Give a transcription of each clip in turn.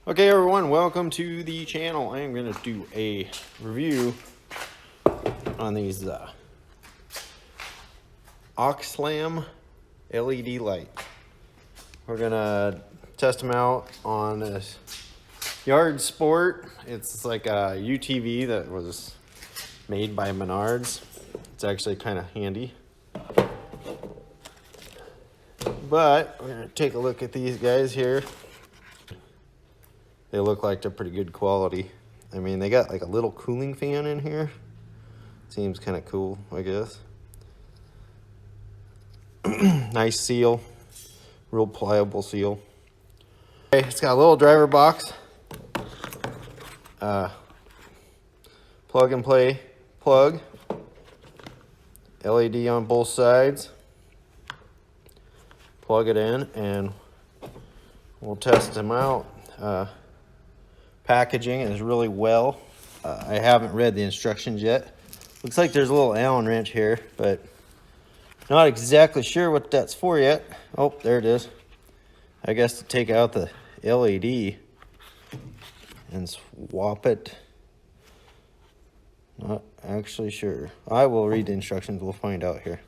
Okay everyone, welcome to the channel. I am going to do a review on these OXILAM LED light. We're going to test them out on this Yard Sport. It's like a UTV that was made by Menards. It's actually kind of handy. But we're going to take a look at these guys here. They look like they're pretty good quality. I mean, they got like a little cooling fan in here. Seems kind of cool, I guess. Nice seal. Real pliable seal. Okay, it's got a little driver box. Plug and play plug. LED on both sides. Plug it in and we'll test them out. Packaging is really well. I haven't read the instructions yet. Looks like there's a little Allen wrench here, but not exactly sure what that's for yet. Oh, there it is. I guess to take out the LED and swap it. Not actually sure. I will read the instructions. We'll find out here.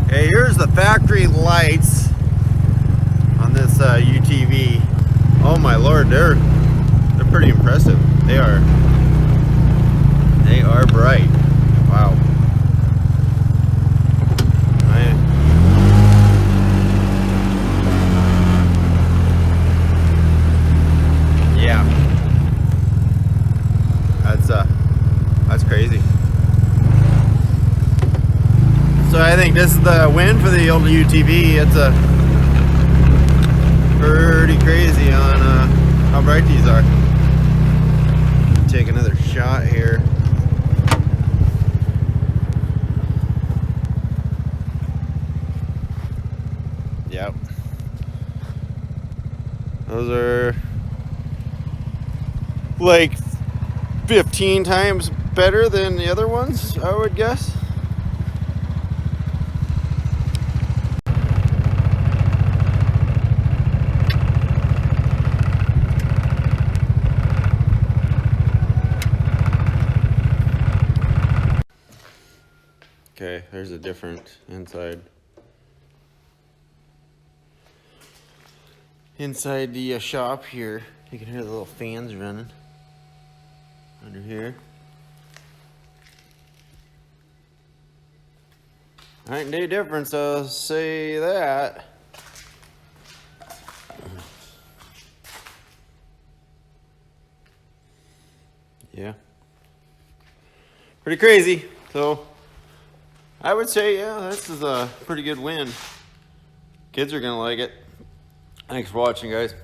Okay, here's the factory lights on this UTV. Oh my lord, they're pretty impressive. They are bright. Wow. Yeah. That's crazy. So I think this is the win for the old UTV. It's pretty crazy on how bright these are. Take another shot here. Yep. Those are like 15 times better than the other ones, I would guess. Okay, there's a different inside. Inside the shop here, you can hear the little fans running under here. Night and day difference, I'll say that. Yeah. Pretty crazy, so I would say, yeah, this is a pretty good win. Kids are gonna like it. Thanks for watching, guys.